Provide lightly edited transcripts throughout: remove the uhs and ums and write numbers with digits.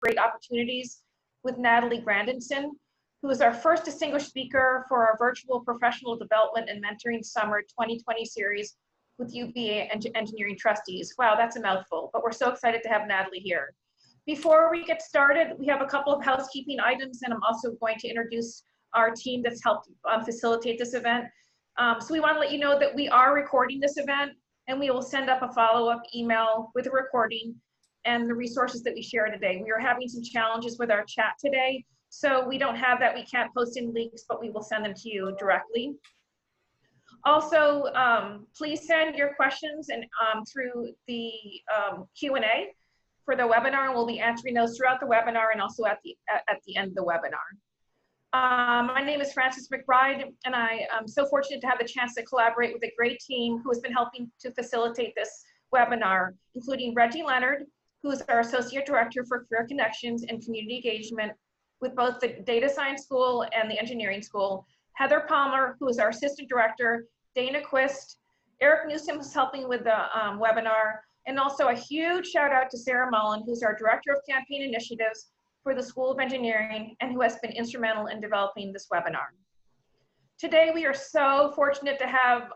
Create Opportunities with Natalie Grandison, who is our first distinguished speaker for our virtual professional development and mentoring summer 2020 series with UVA Engineering Trustees. Wow, that's a mouthful, but we're so excited to have Natalie here. Before we get started, we have a couple of housekeeping items, and I'm also going to introduce our team that's helped facilitate this event. So we want to let you know that we are recording this event, and we will send up a follow-up email with a recording and the resources that we share today. We are having some challenges with our chat today, so we don't have that. We can't post in links, but we will send them to you directly. Also, please send your questions and through the Q&A for the webinar, and we'll be answering those throughout the webinar and also at the end of the webinar. My name is Frances McBride, and I am so fortunate to have the chance to collaborate with a great team who has been helping to facilitate this webinar, including Reggie Leonard, who is our Associate Director for Career Connections and Community Engagement with both the Data Science School and the Engineering School, Heather Palmer, who is our Assistant Director, Dana Quist, Eric Newsom, who's helping with the webinar, and also a huge shout out to Sarah Mullen, who's our Director of Campaign Initiatives for the School of Engineering and who has been instrumental in developing this webinar. Today, we are so fortunate to have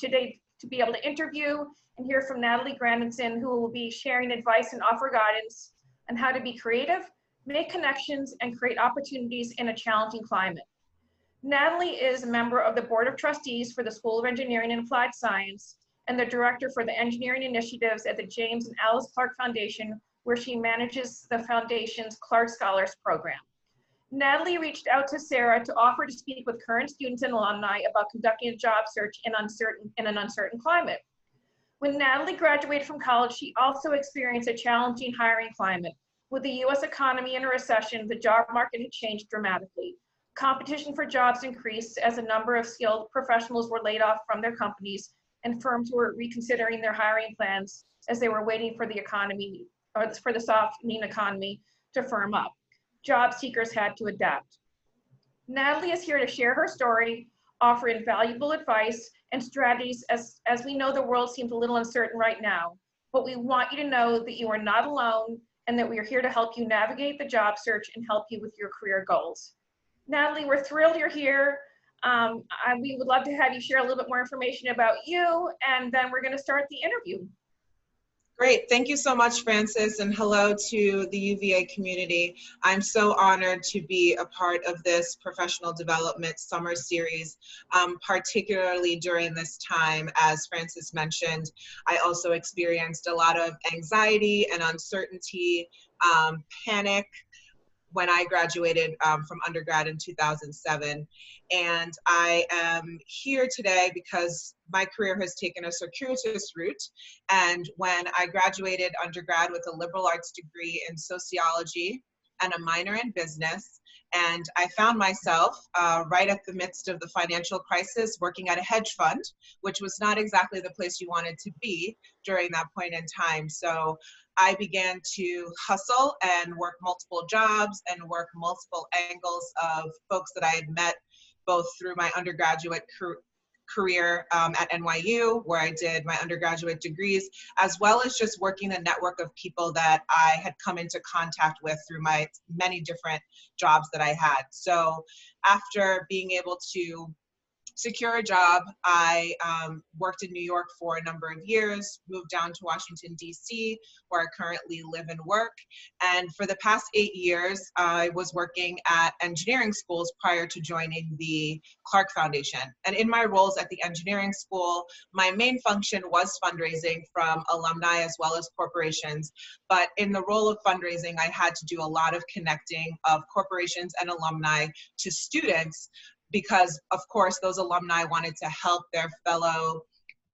today to be able to interview and hear from Natalie Grandison, who will be sharing advice and offer guidance on how to be creative, make connections, and create opportunities in a challenging climate. Natalie is a member of the Board of Trustees for the School of Engineering and Applied Science and the Director for the Engineering Initiatives at the James and Alice Clark Foundation, where she manages the foundation's Clark Scholars Program. Natalie reached out to Sarah to offer to speak with current students and alumni about conducting a job search in an uncertain climate. When Natalie graduated from college, she also experienced a challenging hiring climate. With the US economy in a recession, the job market had changed dramatically. Competition for jobs increased as a number of skilled professionals were laid off from their companies, and firms were reconsidering their hiring plans as they were waiting for the economy, or for the softening economy to firm up. Job seekers had to adapt. Natalie is here to share her story, offer invaluable advice and strategies as we know the world seems a little uncertain right now. But we want you to know that you are not alone and that we are here to help you navigate the job search and help you with your career goals. Natalie, we're thrilled you're here. We would love to have you share a little bit more information about you, and then we're going to start the interview. Great. Thank you so much, Frances, and hello to the UVA community. I'm so honored to be a part of this professional development summer series, particularly during this time. As Frances mentioned, I also experienced a lot of anxiety and uncertainty, panic, when I graduated from undergrad in 2007. And I am here today because my career has taken a circuitous route. And when I graduated undergrad with a liberal arts degree in sociology and a minor in business, and I found myself right at the midst of the financial crisis working at a hedge fund, which was not exactly the place you wanted to be during that point in time. So I began to hustle and work multiple jobs and work multiple angles of folks that I had met both through my undergraduate career at NYU, where I did my undergraduate degrees, as well as just working a network of people that I had come into contact with through my many different jobs that I had. So after being able to secure a job, I worked in New York for a number of years, moved down to Washington, D.C., where I currently live and work. And for the past 8 years, I was working at engineering schools prior to joining the Clark Foundation. And in my roles at the engineering school, my main function was fundraising from alumni as well as corporations. But in the role of fundraising, I had to do a lot of connecting of corporations and alumni to students, because of course those alumni wanted to help their fellow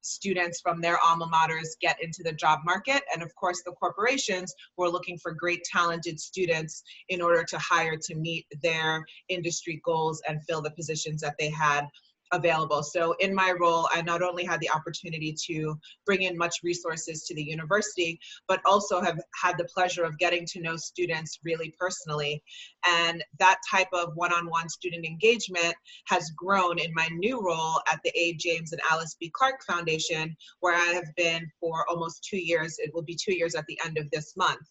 students from their alma maters get into the job market. And of course the corporations were looking for great talented students in order to hire to meet their industry goals and fill the positions that they had available. So in my role, I not only had the opportunity to bring in much resources to the university, but also have had the pleasure of getting to know students really personally. And that type of one-on-one student engagement has grown in my new role at the A. James and Alice B. Clark Foundation, where I have been for almost 2 years. It will be 2 years at the end of this month.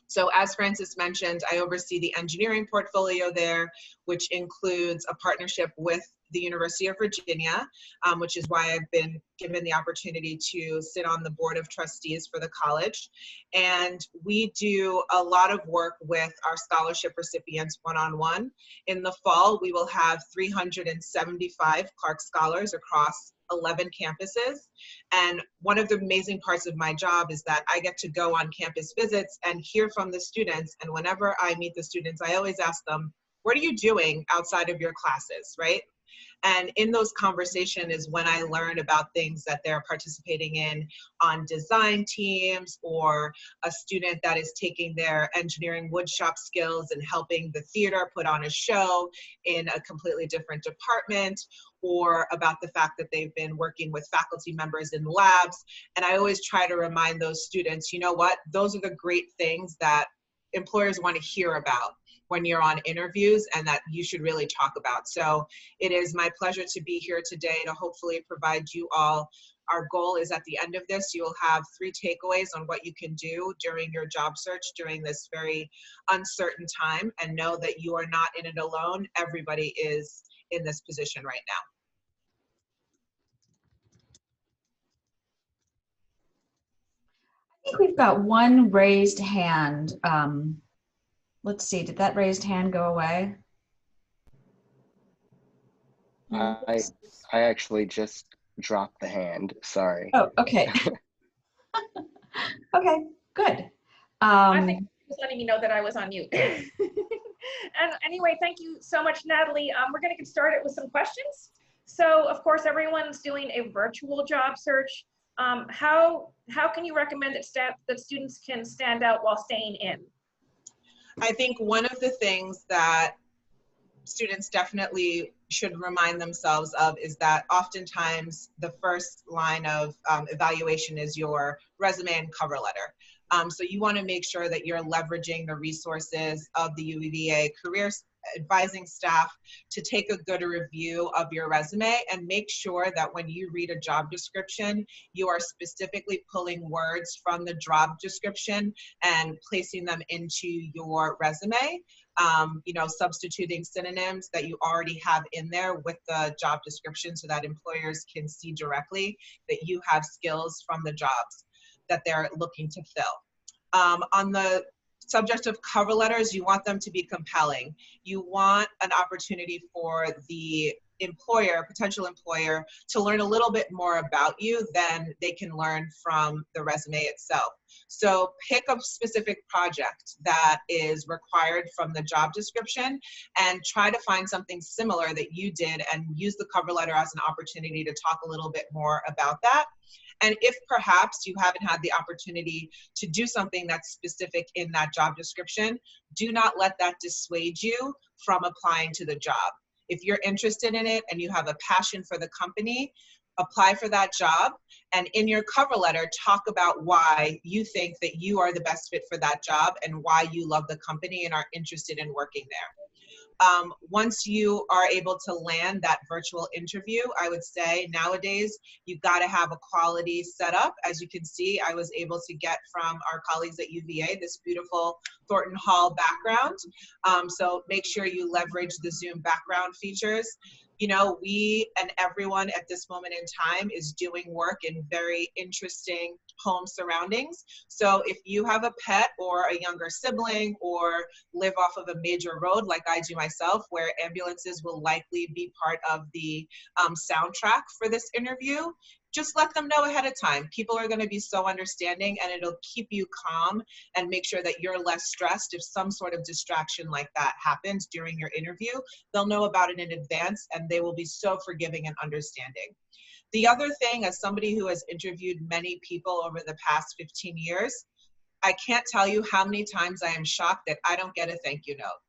So as Francis mentioned, I oversee the engineering portfolio there, which includes a partnership with the University of Virginia, which is why I've been given the opportunity to sit on the board of trustees for the college. And we do a lot of work with our scholarship recipients one-on-one. In the fall, we will have 375 Clark Scholars across 11 campuses. And one of the amazing parts of my job is that I get to go on campus visits and hear from the students. And whenever I meet the students, I always ask them, what are you doing outside of your classes, right? And in those conversations is when I learn about things that they're participating in on design teams, or a student that is taking their engineering woodshop skills and helping the theater put on a show in a completely different department, or about the fact that they've been working with faculty members in labs. And I always try to remind those students, you know what, those are the great things that employers want to hear about when you're on interviews, and that you should really talk about. So it is my pleasure to be here today to hopefully provide you all. Our goal is at the end of this, you'll have 3 takeaways on what you can do during your job search during this very uncertain time, and know that you are not in it alone. Everybody is in this position right now. I think we've got one raised hand. Let's see, did that raised hand go away? I actually just dropped the hand, sorry. Oh, okay. Okay, good. I think he was letting me know that I was on mute. And anyway, thank you so much, Natalie. We're going to get started with some questions. So, of course, everyone's doing a virtual job search. How can you recommend that students can stand out while staying in? I think one of the things that students definitely should remind themselves of is that oftentimes the first line of evaluation is your resume and cover letter. So you want to make sure that you're leveraging the resources of the UVA career advising staff to take a good review of your resume, and make sure that when you read a job description, you are specifically pulling words from the job description and placing them into your resume. You know, substituting synonyms that you already have in there with the job description, so that employers can see directly that you have skills from the jobs that they're looking to fill. On the subject of cover letters, you want them to be compelling. You want an opportunity for the employer, potential employer, to learn a little bit more about you than they can learn from the resume itself. So pick a specific project that is required from the job description and try to find something similar that you did, and use the cover letter as an opportunity to talk a little bit more about that. And if perhaps you haven't had the opportunity to do something that's specific in that job description, do not let that dissuade you from applying to the job. If you're interested in it and you have a passion for the company, apply for that job. And in your cover letter, talk about why you think that you are the best fit for that job and why you love the company and are interested in working there. Once you are able to land that virtual interview, I would say nowadays you've got to have a quality setup. As you can see, I was able to get from our colleagues at UVA this beautiful Thornton Hall background. So make sure you leverage the Zoom background features. You know, we and everyone at this moment in time is doing work in very interesting home surroundings. So if you have a pet or a younger sibling, or live off of a major road like I do myself, where ambulances will likely be part of the soundtrack for this interview, just let them know ahead of time. People are going to be so understanding, and it'll keep you calm and make sure that you're less stressed if some sort of distraction like that happens during your interview. They'll know about it in advance, and they will be so forgiving and understanding. The other thing, as somebody who has interviewed many people over the past 15 years, I can't tell you how many times I am shocked that I don't get a thank you note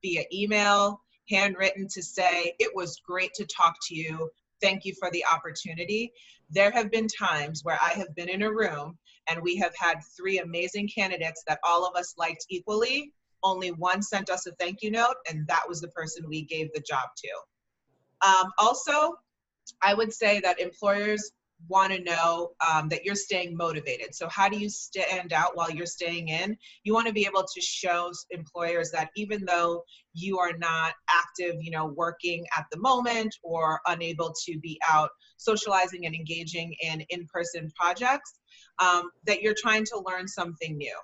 via email, handwritten, to say, it was great to talk to you. Thank you for the opportunity. There have been times where I have been in a room and we have had 3 amazing candidates that all of us liked equally. Only one sent us a thank you note, and that was the person we gave the job to. Also, I would say that employers want to know that you're staying motivated. So how do you stand out while you're staying in? You want to be able to show employers that even though you are not active, working at the moment or unable to be out socializing and engaging in in-person projects, that you're trying to learn something new.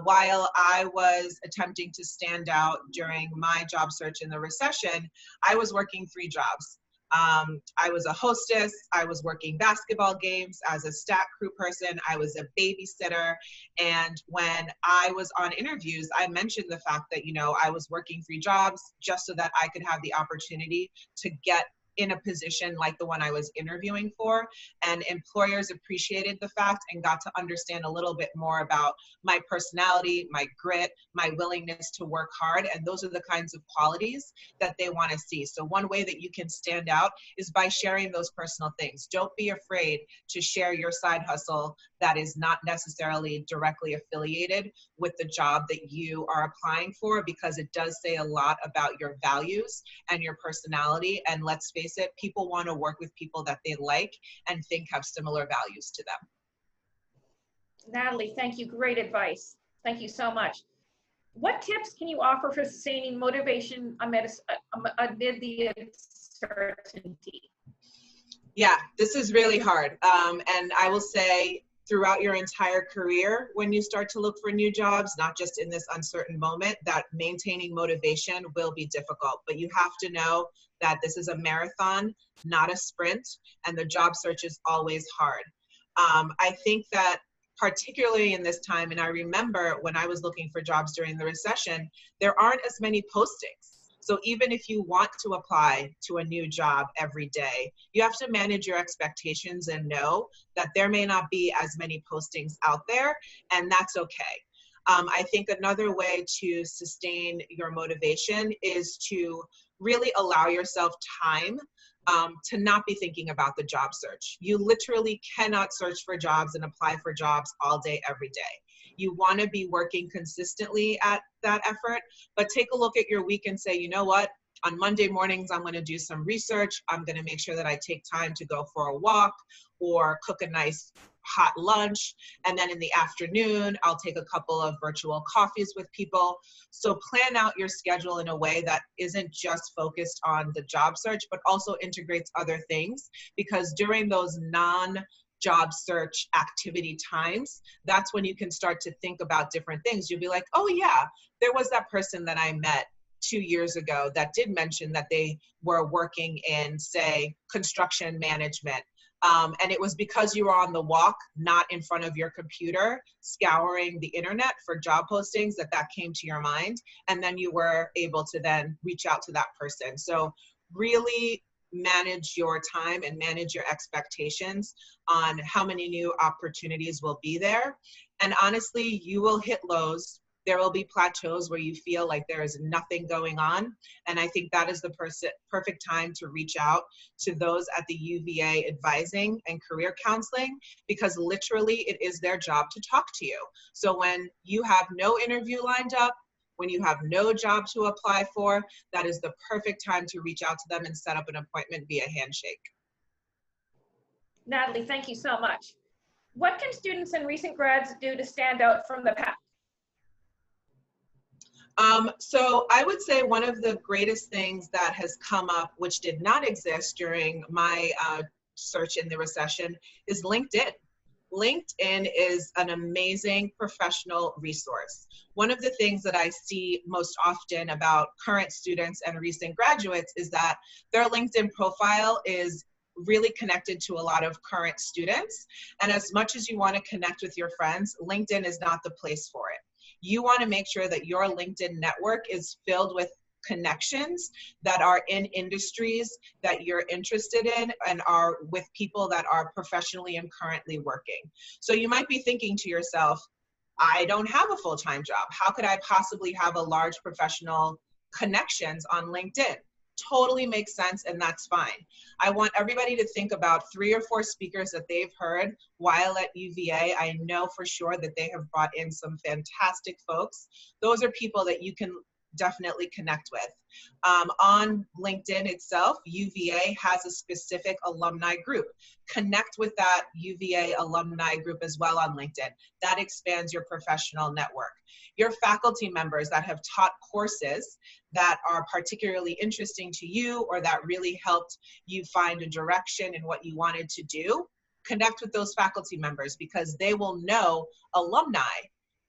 While I was attempting to stand out during my job search in the recession, I was working 3 jobs. I was a hostess, I was working basketball games as a stat crew person, I was a babysitter, and when I was on interviews, I mentioned the fact that, I was working 3 jobs just so that I could have the opportunity to get in a position like the one I was interviewing for, and employers appreciated the fact and got to understand a little bit more about my personality, my grit, my willingness to work hard, and those are the kinds of qualities that they want to see. So one way that you can stand out is by sharing those personal things. Don't be afraid to share your side hustle that is not necessarily directly affiliated with the job that you are applying for, because it does say a lot about your values and your personality. And let's face it, people want to work with people that they like and think have similar values to them. Natalie, thank you. Great advice. Thank you so much. What tips can you offer for sustaining motivation amid the uncertainty? Yeah, this is really hard. And I will say, throughout your entire career, when you start to look for new jobs, not just in this uncertain moment, that maintaining motivation will be difficult. But you have to know that this is a marathon, not a sprint, and the job search is always hard. I think that particularly in this time, and I remember when I was looking for jobs during the recession, there aren't as many postings. So even if you want to apply to a new job every day, you have to manage your expectations and know that there may not be as many postings out there, and that's okay. I think another way to sustain your motivation is to really allow yourself time to not be thinking about the job search. You literally cannot search for jobs and apply for jobs all day, every day. You want to be working consistently at that effort, but take a look at your week and say, you know what? On Monday mornings, I'm going to do some research. I'm going to make sure that I take time to go for a walk or cook a nice hot lunch. And then in the afternoon, I'll take a couple of virtual coffees with people. So plan out your schedule in a way that isn't just focused on the job search, but also integrates other things. Because during those non-job search activity times, that's when you can start to think about different things. You'll be like, oh yeah, there was that person that I met 2 years ago that did mention that they were working in, say, construction management. And it was because you were on the walk, not in front of your computer, scouring the internet for job postings, that came to your mind. And then you were able to then reach out to that person. So really manage your time and manage your expectations on how many new opportunities will be there. And honestly, you will hit lows. There will be plateaus where you feel like there is nothing going on. And I think that is the perfect time to reach out to those at the UVA advising and career counseling, because literally it is their job to talk to you. So when you have no interview lined up, when you have no job to apply for, that is the perfect time to reach out to them and set up an appointment via handshake. Natalie, thank you so much. What can students and recent grads do to stand out from the pack? So I would say one of the greatest things that has come up, which did not exist during my search in the recession, is LinkedIn. LinkedIn is an amazing professional resource. One of the things that I see most often about current students and recent graduates is that their LinkedIn profile is really connected to a lot of current students. And as much as you want to connect with your friends, LinkedIn is not the place for it. You want to make sure that your LinkedIn network is filled with connections that are in industries that you're interested in and are with people that are professionally and currently working. So you might be thinking to yourself, I don't have a full-time job. How could I possibly have a large professional connections on LinkedIn? Totally makes sense, and that's fine. I want everybody to think about 3 or 4 speakers that they've heard while at UVA. I know for sure that they have brought in some fantastic folks. Those are people that you can definitely connect with. On LinkedIn itself, UVA has a specific alumni group. Connect with that UVA alumni group as well on LinkedIn. That expands your professional network. Your faculty members that have taught courses that are particularly interesting to you or that really helped you find a direction in what you wanted to do, connect with those faculty members because they will know alumni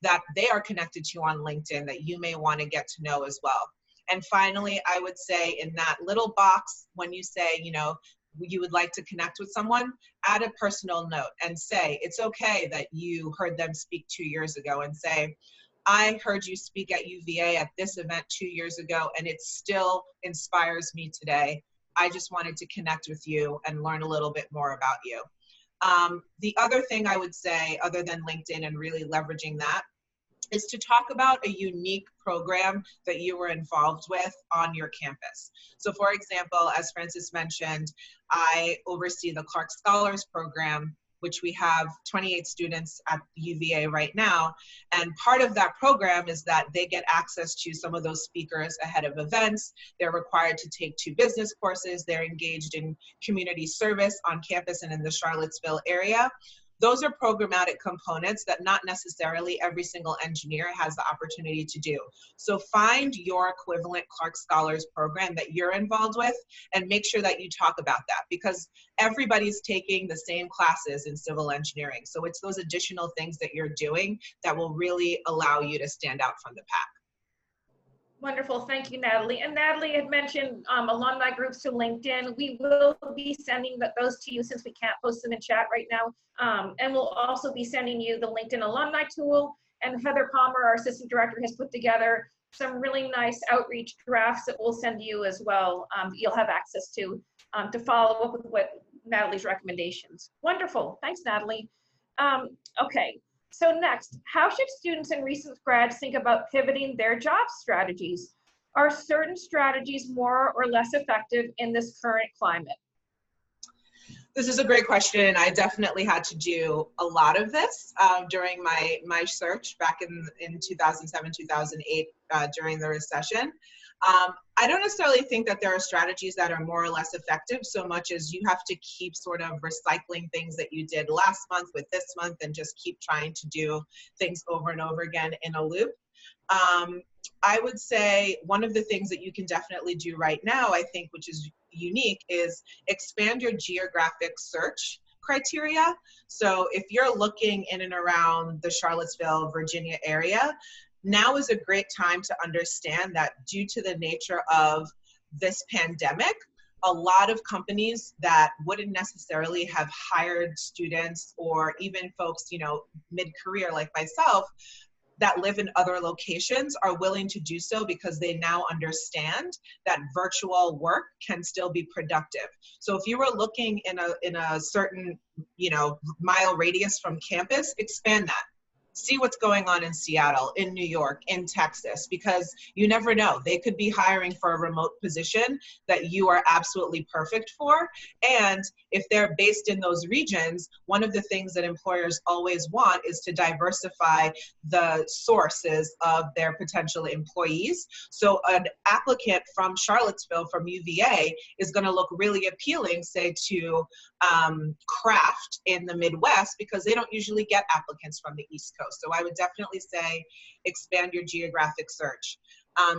that they are connected to on LinkedIn that you may want to get to know as well. And finally, I would say in that little box, when you say, you know, you would like to connect with someone, add a personal note and say, it's okay that you heard them speak 2 years ago, and say, I heard you speak at UVA at this event 2 years ago, and it still inspires me today. I just wanted to connect with you and learn a little bit more about you. The other thing I would say, other than LinkedIn and really leveraging that, is to talk about a unique program that you were involved with on your campus. So for example, as Francis mentioned, I oversee the Clark Scholars Program, which we have 28 students at UVA right now. And part of that program is that they get access to some of those speakers ahead of events. They're required to take 2 business courses. They're engaged in community service on campus and in the Charlottesville area. Those are programmatic components that not necessarily every single engineer has the opportunity to do. So find your equivalent Clark Scholars program that you're involved with and make sure that you talk about that, because everybody's taking the same classes in civil engineering. So it's those additional things that you're doing that will really allow you to stand out from the pack. Wonderful, thank you, Natalie. And Natalie had mentioned alumni groups to LinkedIn. We will be sending those to you since we can't post them in chat right now. And we'll also be sending you the LinkedIn alumni tool. And Heather Palmer, our assistant director, has put together some really nice outreach drafts that we'll send you as well. You'll have access to follow up with what Natalie's recommendations. Wonderful, thanks, Natalie. Okay. So next, how should students and recent grads think about pivoting their job strategies? Are certain strategies more or less effective in this current climate? This is a great question. I definitely had to do a lot of this during my search back in 2007, 2008 during the recession. I don't necessarily think that there are strategies that are more or less effective so much as you have to keep sort of recycling things that you did last month with this month and just keep trying to do things over and over again in a loop. I would say one of the things that you can definitely do right now, I think, which is unique, is expand your geographic search criteria. So if you're looking in and around the Charlottesville, Virginia area, now is a great time to understand that due to the nature of this pandemic, a lot of companies that wouldn't necessarily have hired students or even folks, you know, mid-career like myself, that live in other locations are willing to do so because they now understand that virtual work can still be productive. So if you were looking in a certain, you know, mile radius from campus, expand that. See what's going on in Seattle, in New York, in Texas, because you never know. They could be hiring for a remote position that you are absolutely perfect for. And if they're based in those regions, one of the things that employers always want is to diversify the sources of their potential employees. So an applicant from Charlottesville, from UVA, is going to look really appealing, say, to craft in the Midwest, because they don't usually get applicants from the East Coast. So I would definitely say expand your geographic search.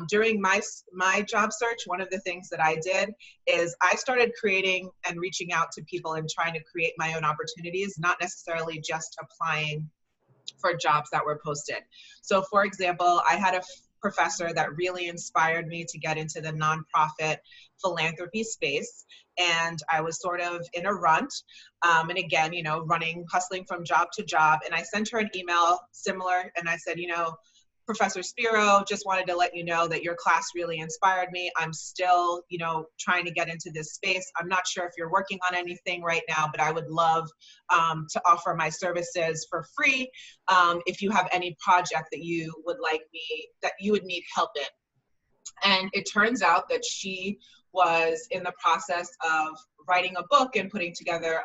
During my job search, one of the things that I did is I started creating and reaching out to people and trying to create my own opportunities, not necessarily just applying for jobs that were posted. So for example, I had a professor that really inspired me to get into the nonprofit philanthropy space. And I was sort of in a rut. And again, you know, hustling from job to job. And I sent her an email similar. And I said, you know, Professor Spiro, just wanted to let you know that your class really inspired me. I'm still, you know, trying to get into this space. I'm not sure if you're working on anything right now, but I would love to offer my services for free if you have any project that you would like me, that you would need help in. And it turns out that she was in the process of writing a book and putting together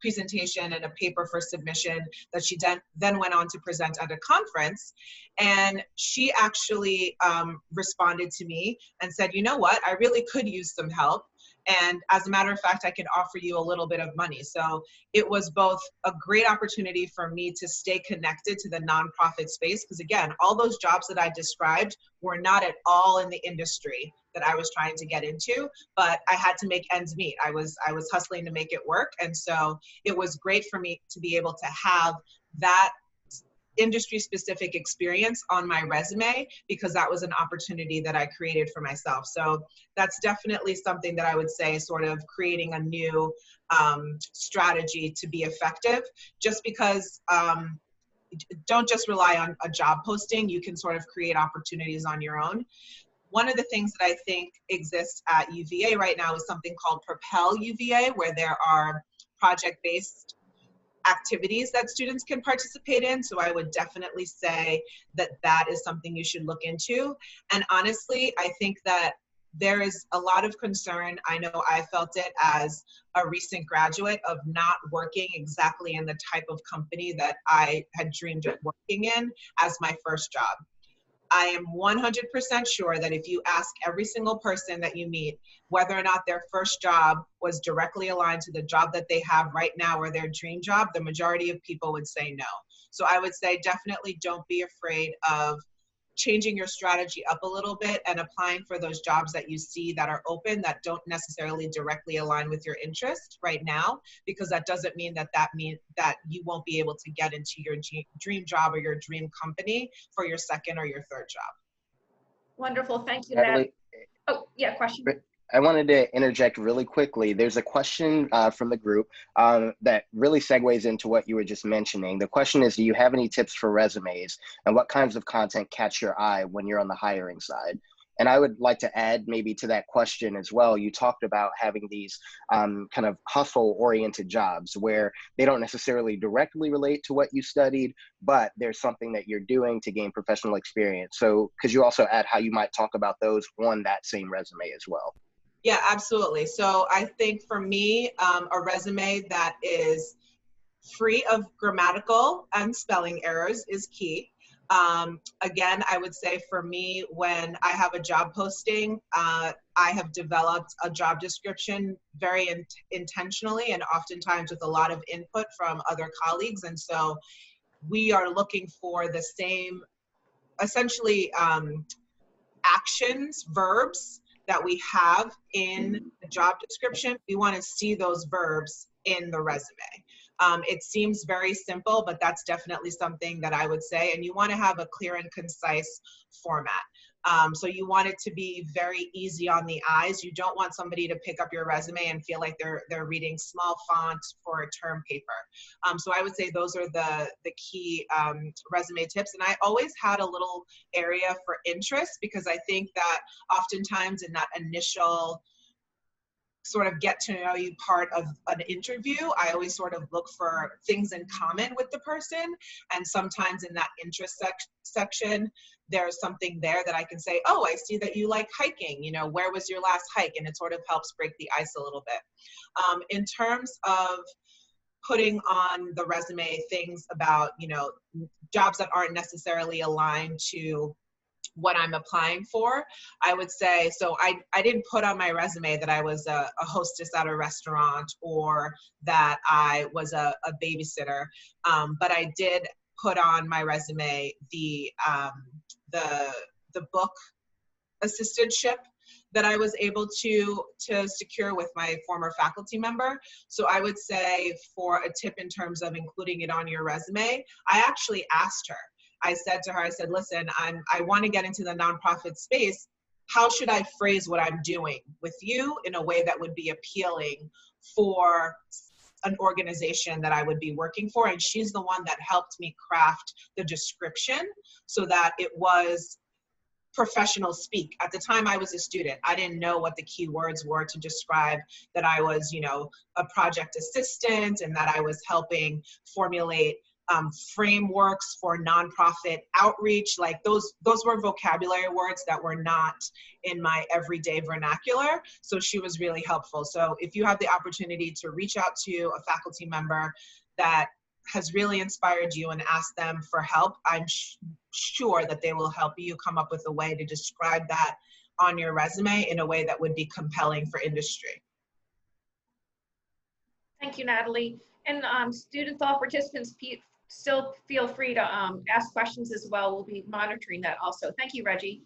presentation and a paper for submission that she then went on to present at a conference. And she actually responded to me and said, you know what, I really could use some help. And as a matter of fact, I can offer you a little bit of money. So it was both a great opportunity for me to stay connected to the nonprofit space, because again, all those jobs that I described were not at all in the industry that I was trying to get into, but I had to make ends meet. I was hustling to make it work. And so it was great for me to be able to have that industry specific experience on my resume, because that was an opportunity that I created for myself. So that's definitely something that I would say, sort of creating a new strategy to be effective, just because don't just rely on a job posting. You can sort of create opportunities on your own. One of the things that I think exists at UVA right now is something called Propel UVA, where there are project-based activities that students can participate in. So I would definitely say that that is something you should look into. And honestly, I think that there is a lot of concern. I know I felt it as a recent graduate of not working exactly in the type of company that I had dreamed of working in as my first job. I am 100% sure that if you ask every single person that you meet whether or not their first job was directly aligned to the job that they have right now or their dream job, the majority of people would say no. So I would say definitely don't be afraid of changing your strategy up a little bit and applying for those jobs that you see that are open that don't necessarily directly align with your interest right now, because that doesn't mean that you won't be able to get into your dream job or your dream company for your second or your third job. Wonderful, thank you, Natalie, Nat. Oh, yeah, question. I wanted to interject really quickly. There's a question from the group that really segues into what you were just mentioning. The question is, do you have any tips for resumes, and what kinds of content catch your eye when you're on the hiring side? And I would like to add maybe to that question as well. You talked about having these kind of hustle-oriented jobs where they don't necessarily directly relate to what you studied, but there's something that you're doing to gain professional experience. So could you also add how you might talk about those on that same resume as well? Yeah, absolutely. So I think for me, a resume that is free of grammatical and spelling errors is key. Again, I would say for me, when I have a job posting, I have developed a job description very intentionally and oftentimes with a lot of input from other colleagues. And so we are looking for the same, essentially, actions, verbs that we have in the job description. We want to see those verbs in the resume. It seems very simple, but that's definitely something that I would say. And you want to have a clear and concise format. So you want it to be very easy on the eyes. You don't want somebody to pick up your resume and feel like they're reading small font for a term paper. So I would say those are the key resume tips. And I always had a little area for interest, because I think that oftentimes in that initial sort of get to know you part of an interview, I always sort of look for things in common with the person. And sometimes in that interest section, there's something there that I can say, oh, I see that you like hiking, you know, where was your last hike? And it sort of helps break the ice a little bit. In terms of putting on the resume things about, you know, jobs that aren't necessarily aligned to what I'm applying for, I would say, so I didn't put on my resume that I was a hostess at a restaurant or that I was a babysitter, but I did put on my resume the book assistantship that I was able to secure with my former faculty member. So I would say, for a tip in terms of including it on your resume, I actually asked her. I said to her, I said, listen, I want to get into the nonprofit space. How should I phrase what I'm doing with you in a way that would be appealing for an organization that I would be working for? And she's the one that helped me craft the description so that it was professional speak. At the time I was a student, I didn't know what the key words were to describe that I was, you know, a project assistant and that I was helping formulate frameworks for nonprofit outreach. Like those were vocabulary words that were not in my everyday vernacular. So she was really helpful. So if you have the opportunity to reach out to a faculty member that has really inspired you and ask them for help, I'm sure that they will help you come up with a way to describe that on your resume in a way that would be compelling for industry. Thank you, Natalie. And students, all participants, still feel free to ask questions as well. We'll be monitoring that also. Thank you, Reggie.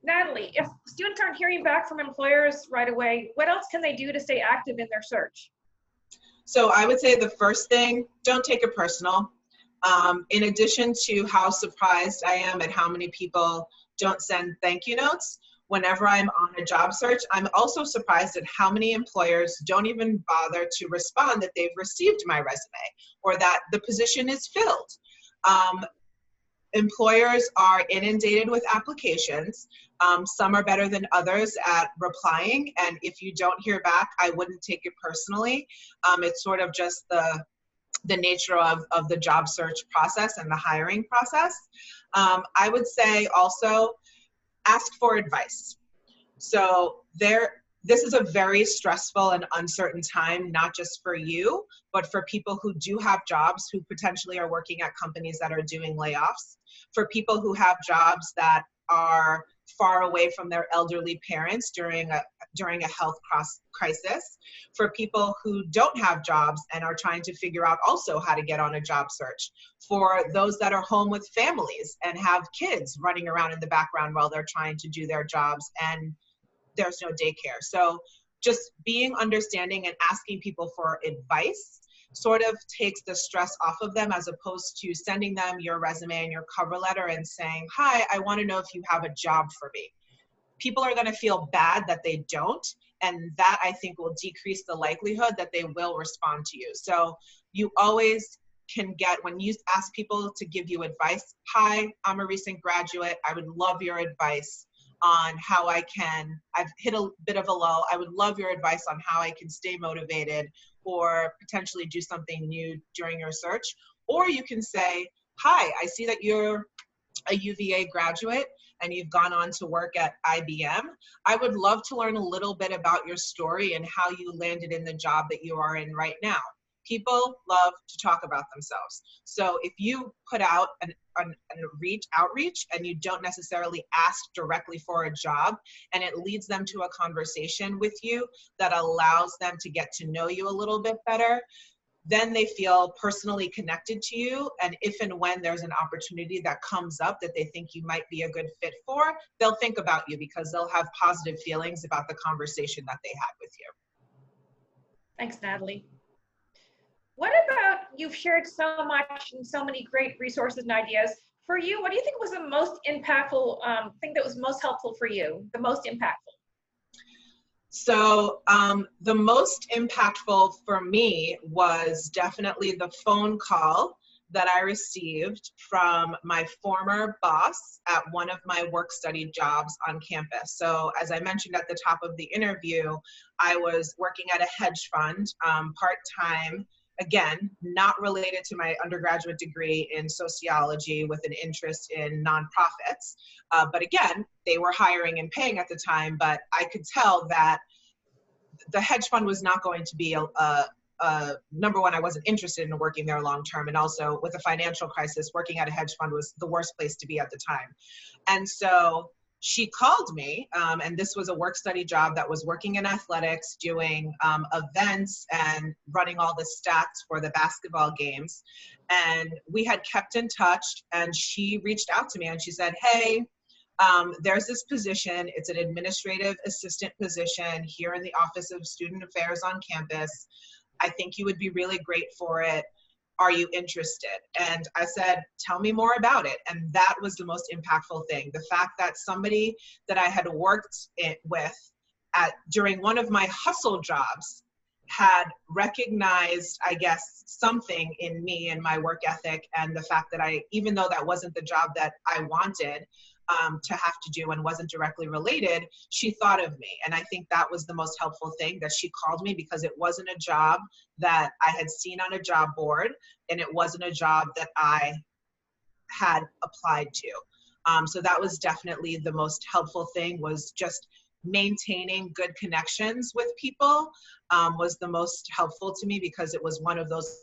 Natalie, if students aren't hearing back from employers right away, what else can they do to stay active in their search? So I would say the first thing, don't take it personal. In addition to how surprised I am at how many people don't send thank you notes, whenever I'm on a job search, I'm also surprised at how many employers don't even bother to respond that they've received my resume or that the position is filled. Employers are inundated with applications. Some are better than others at replying, and if you don't hear back, I wouldn't take it personally. It's sort of just the nature of the job search process and the hiring process. I would say also ask for advice. So this is a very stressful and uncertain time, not just for you, but for people who do have jobs, who potentially are working at companies that are doing layoffs, for people who have jobs that are far away from their elderly parents during a health crisis, for people who don't have jobs and are trying to figure out also how to get on a job search, for those that are home with families and have kids running around in the background while they're trying to do their jobs and there's no daycare. So just being understanding and asking people for advice sort of takes the stress off of them, as opposed to sending them your resume and your cover letter and saying, hi, I want to know if you have a job for me. People are going to feel bad that they don't, and that I think will decrease the likelihood that they will respond to you. So you always can get, when you ask people to give you advice, hi, I'm a recent graduate, I would love your advice on how I've hit a bit of a lull, I would love your advice on how I can stay motivated or potentially do something new during your search. Or you can say, hi, I see that you're a UVA graduate and you've gone on to work at IBM. I would love to learn a little bit about your story and how you landed in the job that you are in right now. People love to talk about themselves. So if you put out an outreach and you don't necessarily ask directly for a job, and it leads them to a conversation with you that allows them to get to know you a little bit better, then they feel personally connected to you. And if and when there's an opportunity that comes up that they think you might be a good fit for, they'll think about you because they'll have positive feelings about the conversation that they had with you. Thanks, Natalie. What about, you've shared so much and so many great resources and ideas. For you, what do you think was the most impactful thing that was most helpful for you, the most impactful? So the most impactful for me was definitely the phone call that I received from my former boss at one of my work study jobs on campus. So as I mentioned at the top of the interview, I was working at a hedge fund part-time, again, not related to my undergraduate degree in sociology with an interest in nonprofits. But again, they were hiring and paying at the time, but I could tell that the hedge fund was not going to be number one, I wasn't interested in working there long term. And also with a financial crisis, working at a hedge fund was the worst place to be at the time. And so she called me, and this was a work study job that was working in athletics, doing events and running all the stats for the basketball games. And we had kept in touch, and she reached out to me and she said, hey, there's this position, it's an administrative assistant position here in the Office of Student Affairs on campus. I think you would be really great for it. Are you interested? And I said, tell me more about it. And that was the most impactful thing. The fact that somebody that I had worked with during one of my hustle jobs had recognized, I guess, something in me and my work ethic, and the fact that even though that wasn't the job that I wanted, to have to do and wasn't directly related, she thought of me. And I think that was the most helpful thing, that she called me because it wasn't a job that I had seen on a job board, and it wasn't a job that I had applied to. So that was definitely the most helpful thing, was just maintaining good connections with people was the most helpful to me, because it was one of those.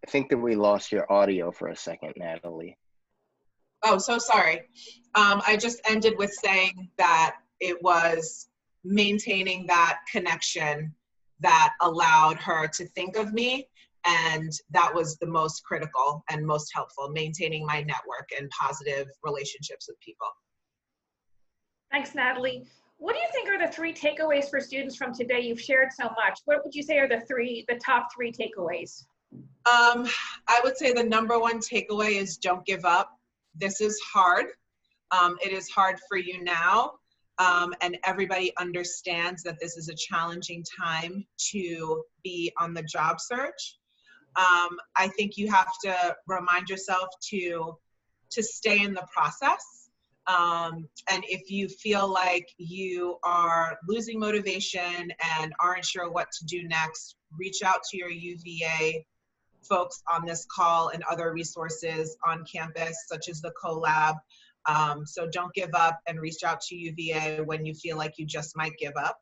I think that we lost your audio for a second, Natalie. Oh, so sorry. I just ended with saying that it was maintaining that connection that allowed her to think of me. And that was the most critical and most helpful, maintaining my network and positive relationships with people. Thanks, Natalie. What do you think are the 3 takeaways for students from today? You've shared so much. What would you say are the top 3 takeaways? I would say the number 1 takeaway is don't give up. This is hard. It is hard for you now. And everybody understands that this is a challenging time to be on the job search. I think you have to remind yourself to stay in the process. And if you feel like you are losing motivation and aren't sure what to do next, reach out to your UVA folks on this call and other resources on campus, such as the CoLab. So don't give up, and reach out to UVA when you feel like you just might give up.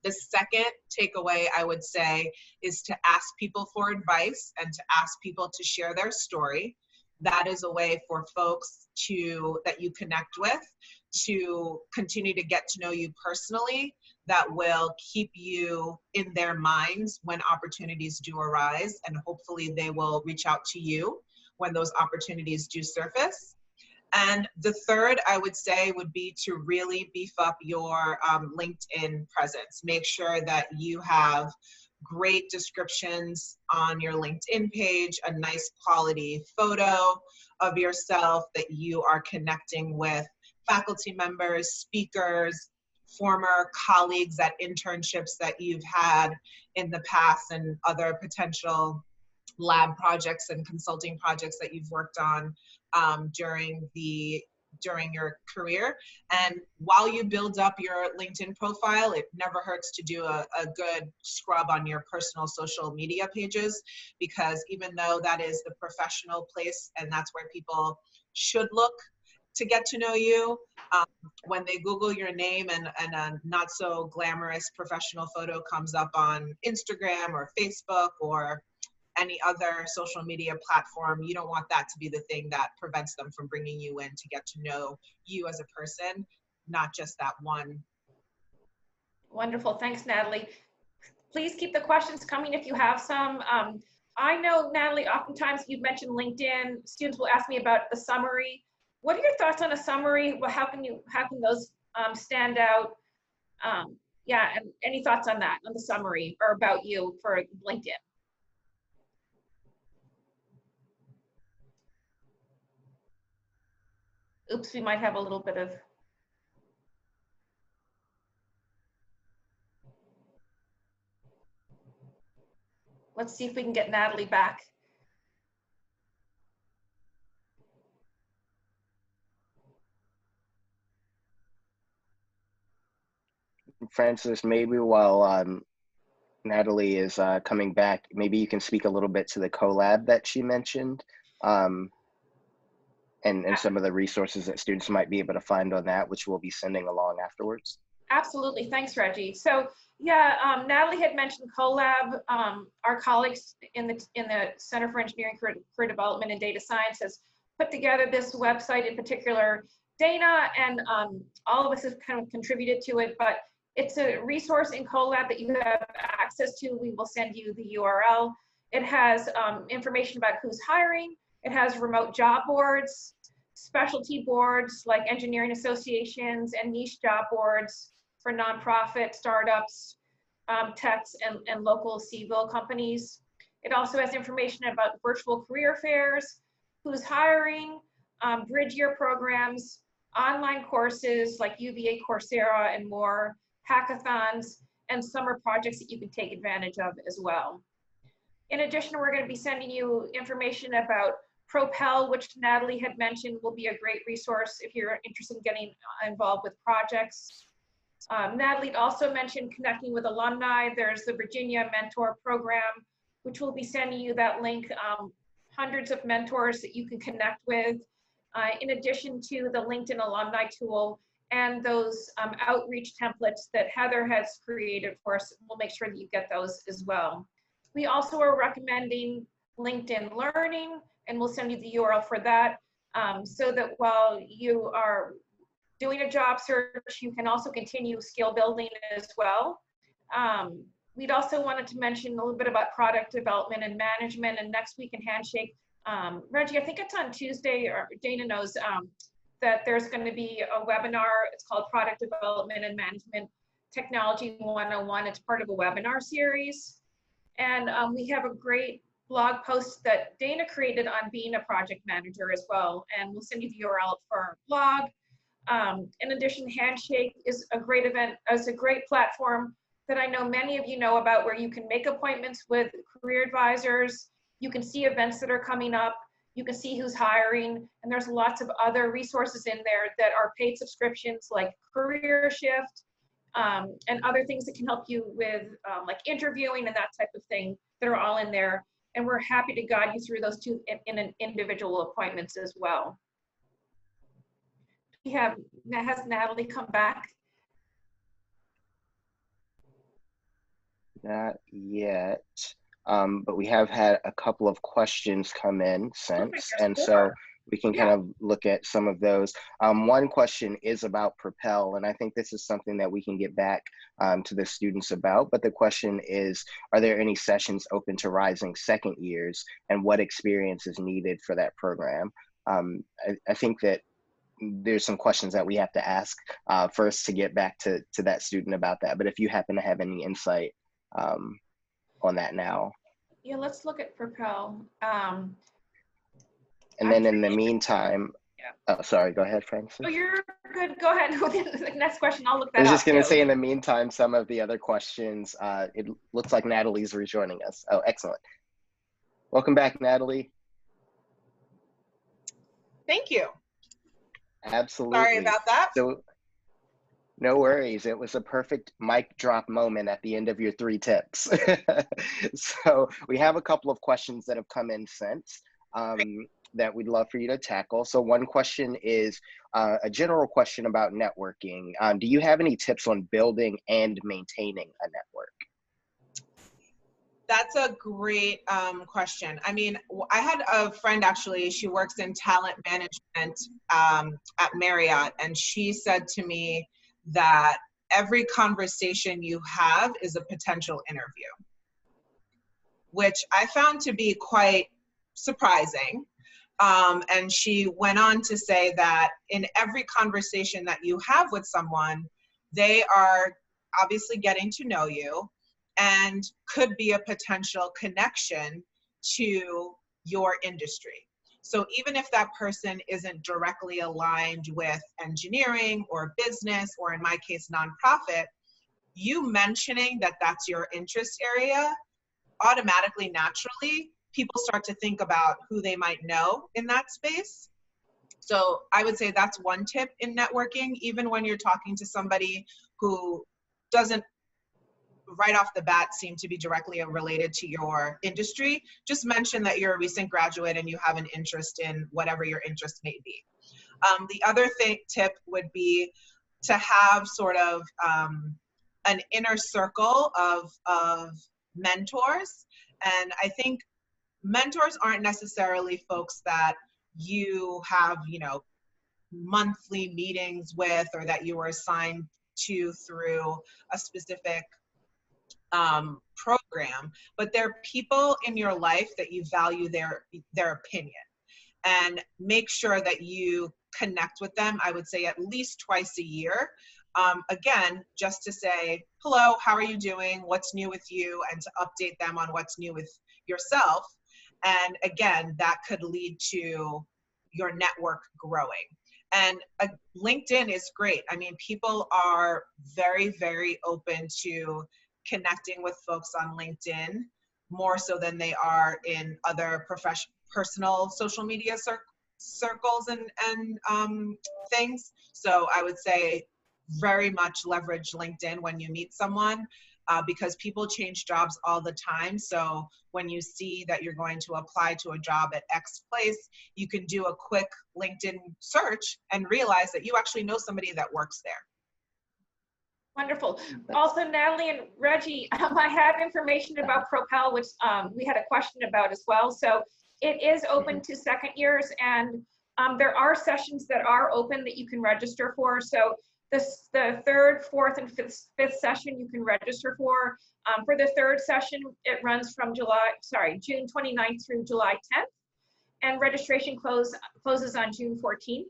The second takeaway I would say is to ask people for advice and to ask people to share their story. That is a way for folks that you connect with to continue to get to know you personally, that will keep you in their minds when opportunities do arise, and hopefully they will reach out to you when those opportunities do surface. And the third, I would say, would be to really beef up your LinkedIn presence. Make sure that you have great descriptions on your LinkedIn page, a nice quality photo of yourself, that you are connecting with faculty members, speakers, former colleagues at internships that you've had in the past, and other potential lab projects and consulting projects that you've worked on during your career. And while you build up your LinkedIn profile, it never hurts to do a good scrub on your personal social media pages, because even though that is the professional place and that's where people should look to get to know you, when they Google your name and a not so glamorous professional photo comes up on Instagram or Facebook or any other social media platform, you don't want that to be the thing that prevents them from bringing you in to get to know you as a person, not just that one. Wonderful. Thanks, Natalie. Please keep the questions coming if you have some. I know, Natalie, oftentimes you've mentioned LinkedIn. Students will ask me about the summary. What are your thoughts on a summary? Well, how can those stand out? Yeah, and any thoughts on that, on the summary, or about you for LinkedIn? Oops, we might have a little bit of. Let's see if we can get Natalie back. Francis, maybe while Natalie is coming back, maybe you can speak a little bit to the CoLab that she mentioned, and some of the resources that students might be able to find on that, which we'll be sending along afterwards. Absolutely. Thanks, Reggie. So yeah, Natalie had mentioned CoLab. Our colleagues in the Center for Engineering Career Development and Data Science has put together this website, in particular Dana, and all of us have kind of contributed to it, but it's a resource in CoLab that you have access to. We will send you the URL. It has information about who's hiring. It has remote job boards, specialty boards like engineering associations, and niche job boards for nonprofit, startups, techs, and local civil companies. It also has information about virtual career fairs, who's hiring, bridge-year programs, online courses like UVA Coursera and more, hackathons, and summer projects that you can take advantage of as well. In addition, we're going to be sending you information about Propel, which Natalie had mentioned will be a great resource if you're interested in getting involved with projects. Natalie also mentioned connecting with alumni. There's the Virginia Mentor Program, which will be sending you that link, hundreds of mentors that you can connect with, in addition to the LinkedIn alumni tool and those outreach templates that Heather has created for us. We'll make sure that you get those as well. We also are recommending LinkedIn Learning, and we'll send you the URL for that, so that while you are doing a job search, you can also continue skill building as well. We'd also wanted to mention a little bit about product development and management, and next week in Handshake, Reggie, I think it's on Tuesday, or Dana knows, that there's going to be a webinar. It's called Product Development and Management Technology 101. It's part of a webinar series. And we have a great blog post that Dana created on being a project manager as well. And we'll send you the URL for our blog. In addition, Handshake is a great event, is a great platform that I know many of you know about, where you can make appointments with career advisors. You can see events that are coming up. You can see who's hiring. And there's lots of other resources in there that are paid subscriptions like Career Shift, and other things that can help you with like interviewing and that type of thing that are all in there. And we're happy to guide you through those two in an individual appointments as well. Has Natalie come back? Not yet, but we have had a couple of questions come in since, and so we can kind of look at some of those. One question is about Propel, and I think this is something that we can get back to the students about, but the question is, are there any sessions open to rising second years, and what experience is needed for that program? I think that there's some questions that we have to ask first to get back to that student about that, but if you happen to have any insight on that now. Yeah, let's look at Propel. And then in the meantime, oh, sorry, go ahead, Francis. Oh, you're good. Go ahead. The next question, I'll look that up. I was up just going to too. say, in the meantime, some of the other questions, it looks like Natalie's rejoining us. Oh, excellent. Welcome back, Natalie. Thank you. Absolutely. Sorry about that. So, no worries. It was a perfect mic drop moment at the end of your 3 tips. So we have a couple of questions that have come in since that we'd love for you to tackle. So one question is a general question about networking. Do you have any tips on building and maintaining a network? That's a great question. I mean, I had a friend actually, she works in talent management at Marriott, and she said to me that every conversation you have is a potential interview, which I found to be quite surprising. And she went on to say that in every conversation that you have with someone, they are obviously getting to know you and could be a potential connection to your industry. So even if that person isn't directly aligned with engineering or business, or in my case, nonprofit, you mentioning that that's your interest area, automatically, naturally, people start to think about who they might know in that space. So I would say that's one tip in networking, even when you're talking to somebody who doesn't right off the bat seem to be directly related to your industry. Just mention that you're a recent graduate and you have an interest in whatever your interest may be. The other tip would be to have sort of an inner circle of mentors. And I think mentors aren't necessarily folks that you have, you know, monthly meetings with, or that you were assigned to through a specific program, but they're people in your life that you value their opinion, and make sure that you connect with them, I would say at least twice a year. Again, just to say, hello, how are you doing? What's new with you? And to update them on what's new with yourself. And again, that could lead to your network growing. And LinkedIn is great. I mean, people are very, very open to connecting with folks on LinkedIn, more so than they are in other personal social media circles and things. So I would say very much leverage LinkedIn when you meet someone, because people change jobs all the time. So when you see that you're going to apply to a job at X place, you can do a quick LinkedIn search and realize that you actually know somebody that works there. Wonderful. Also, Natalie and Reggie, I have information about Propel, which we had a question about as well. So it is open to second years, and there are sessions that are open that you can register for. So the third, fourth, and fifth session you can register for. For the third session, it runs from June 29th through July 10th, and registration closes on June 14th.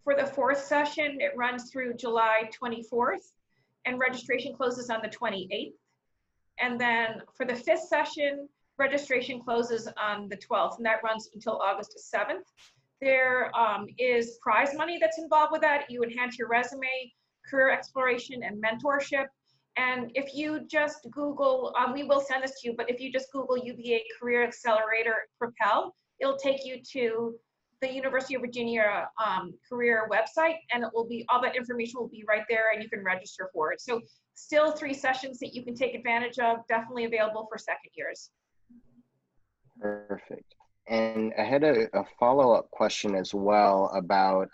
For the fourth session, it runs through July 24th, and registration closes on the 28th. And then for the fifth session, registration closes on the 12th, and that runs until August 7th. There is prize money that's involved with that. You enhance your resume, career exploration, and mentorship. And if you just Google, we will send this to you, but if you just Google UVA Career Accelerator Propel, it'll take you to the University of Virginia career website, and it will be, all that information will be right there, and you can register for it. So still 3 sessions that you can take advantage of, definitely available for second years. Perfect. And I had a follow-up question as well about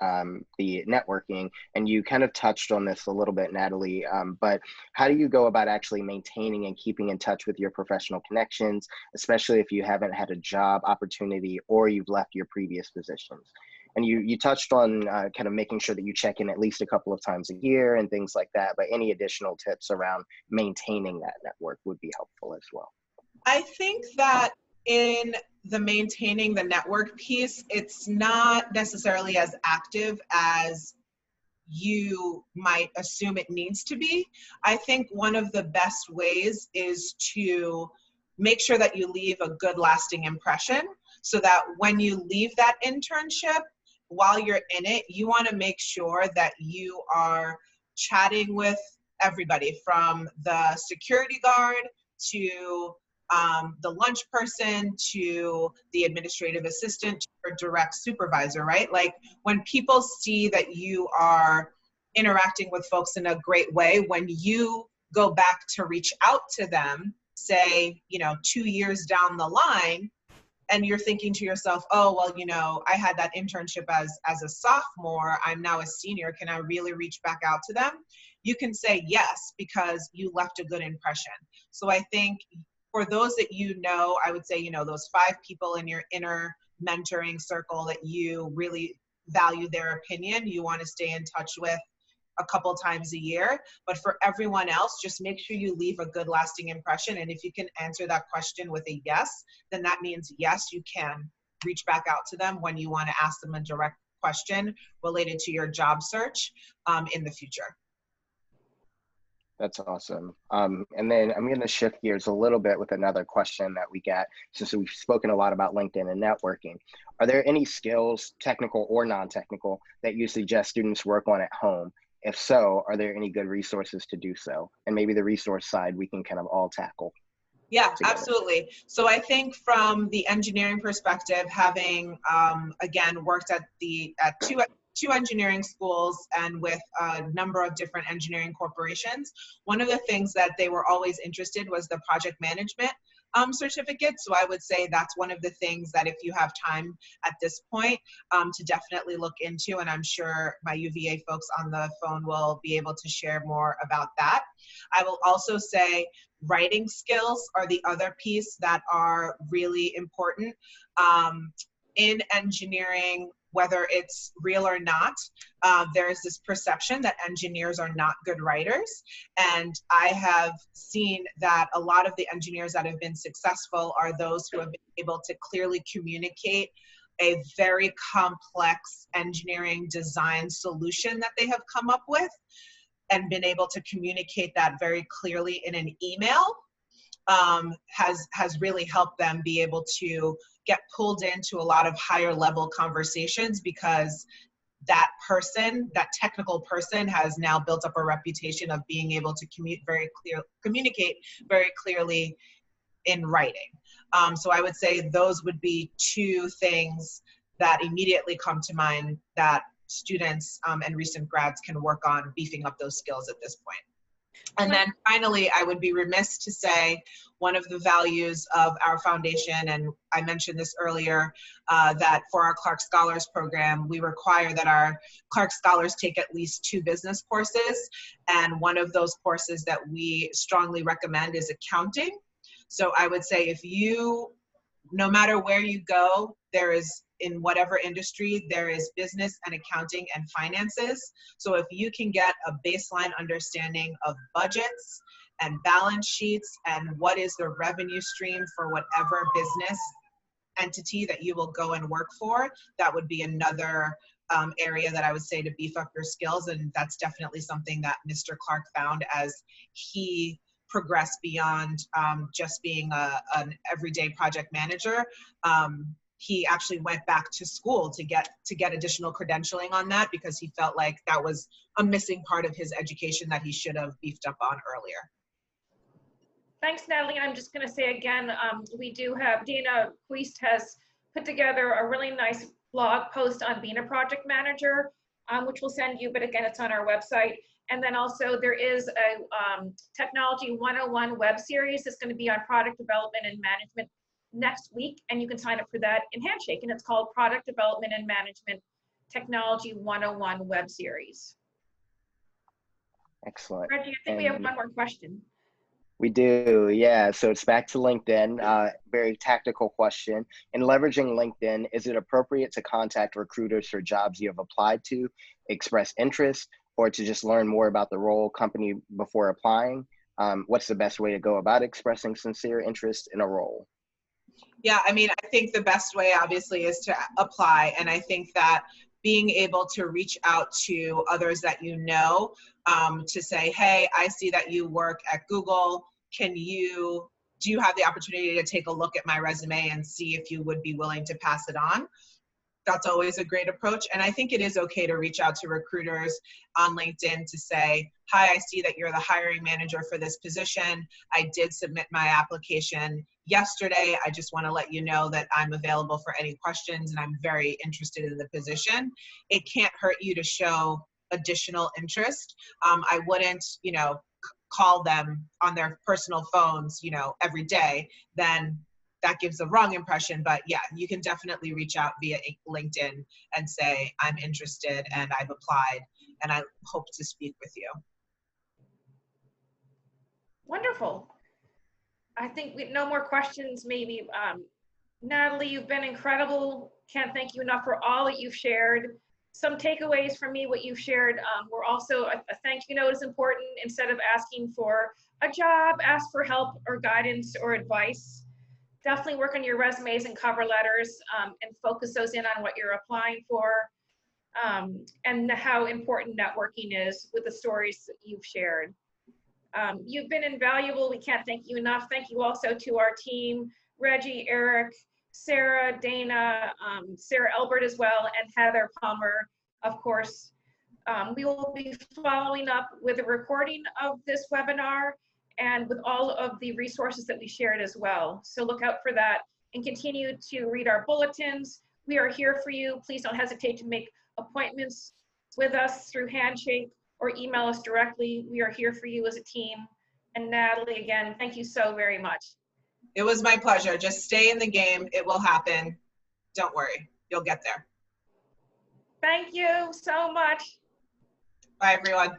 the networking, and you kind of touched on this a little bit, Natalie, but how do you go about actually maintaining and keeping in touch with your professional connections, especially if you haven't had a job opportunity or you've left your previous positions? And you touched on kind of making sure that you check in at least a couple of times a year and things like that, but any additional tips around maintaining that network would be helpful as well. I think that in the maintaining the network piece, it's not necessarily as active as you might assume it needs to be. I think one of the best ways is to make sure that you leave a good lasting impression, so that when you leave that internship, while you're in it, you want to make sure that you are chatting with everybody, from the security guard to the lunch person to the administrative assistant to your direct supervisor, right? Like, when people see that you are interacting with folks in a great way, when you go back to reach out to them, say, 2 years down the line, and you're thinking to yourself, oh, well, I had that internship as a sophomore, I'm now a senior, can I really reach back out to them? You can say yes, because you left a good impression. So I think for those that I would say, those 5 people in your inner mentoring circle that you really value their opinion, you want to stay in touch with a couple times a year. But for everyone else, just make sure you leave a good lasting impression. And if you can answer that question with a yes, then that means yes, you can reach back out to them when you want to ask them a direct question related to your job search in the future. That's awesome. And then I'm going to shift gears a little bit with another question that we get, since we've spoken a lot about LinkedIn and networking. Are there any skills, technical or non-technical, that you suggest students work on at home? If so, are there any good resources to do so? And maybe the resource side we can kind of all tackle. Yeah, together. Absolutely. So I think from the engineering perspective, having, again, worked at two engineering schools and with a number of different engineering corporations, one of the things that they were always interested was the project management certificate. So I would say that's one of the things that, if you have time at this point, to definitely look into, and I'm sure my UVA folks on the phone will be able to share more about that. I will also say writing skills are the other piece that are really important. In engineering, whether it's real or not, there's this perception that engineers are not good writers. And I have seen that a lot of the engineers that have been successful are those who have been able to clearly communicate a very complex engineering design solution that they have come up with, and been able to communicate that very clearly in an email has really helped them be able to get pulled into a lot of higher level conversations, because that person, that technical person, has now built up a reputation of being able to communicate very clearly in writing. So I would say those would be two things that immediately come to mind that students and recent grads can work on beefing up those skills at this point. And then finally, I would be remiss to say one of the values of our foundation, and I mentioned this earlier, that for our Clark Scholars program, we require that our Clark Scholars take at least 2 business courses. And one of those courses that we strongly recommend is accounting. So I would say if you, no matter where you go, there is, in whatever industry, there is business and accounting and finances. So if you can get a baseline understanding of budgets and balance sheets and what is the revenue stream for whatever business entity that you will go and work for, that would be another area that I would say to beef up your skills. And that's definitely something that Mr. Clark found as he progressed beyond just being an everyday project manager. He actually went back to school to get additional credentialing on that, because he felt like that was a missing part of his education that he should have beefed up on earlier. Thanks, Natalie. I'm just going to say again, we do have, Dana Quist has put together a really nice blog post on being a project manager, which we'll send you, but again, it's on our website. And then also there is a Technology 101 web series that's going to be on product development and management next week, and you can sign up for that in Handshake, and it's called Product Development and Management Technology 101 web series. Excellent. Reggie, I think we have one more question. We do, yeah. So it's back to LinkedIn. Very tactical question. In leveraging LinkedIn, is it appropriate to contact recruiters for jobs you have applied to, express interest, or to just learn more about the role company before applying? What's the best way to go about expressing sincere interest in a role? Yeah, I mean, I think the best way obviously is to apply. And I think that being able to reach out to others that you know, to say, hey, I see that you work at Google. Do you have the opportunity to take a look at my resume and see if you would be willing to pass it on? That's always a great approach. And I think it is okay to reach out to recruiters on LinkedIn to say, hi, I see that you're the hiring manager for this position. I did submit my application yesterday. I just want to let you know that I'm available for any questions and I'm very interested in the position. It can't hurt you to show additional interest. I wouldn't, call them on their personal phones, every day. Then that gives a wrong impression. But yeah, you can definitely reach out via LinkedIn and say, I'm interested and I've applied and I hope to speak with you. Wonderful. I think no more questions maybe. Natalie, you've been incredible. Can't thank you enough for all that you've shared. Some takeaways from me, what you've shared, were also a thank you note is important. Instead of asking for a job, ask for help or guidance or advice. Definitely work on your resumes and cover letters, and focus those in on what you're applying for, and how important networking is with the stories that you've shared. You've been invaluable. We can't thank you enough. Thank you also to our team, Reggie, Eric, Sarah, Dana, Sarah Elbert as well, and Heather Palmer, of course. We will be following up with a recording of this webinar and with all of the resources that we shared as well. So look out for that and continue to read our bulletins. We are here for you. Please don't hesitate to make appointments with us through Handshake or email us directly. We are here for you as a team. And Natalie, again, thank you so very much. It was my pleasure. Just stay in the game. It will happen. Don't worry. You'll get there. Thank you so much. Bye, everyone.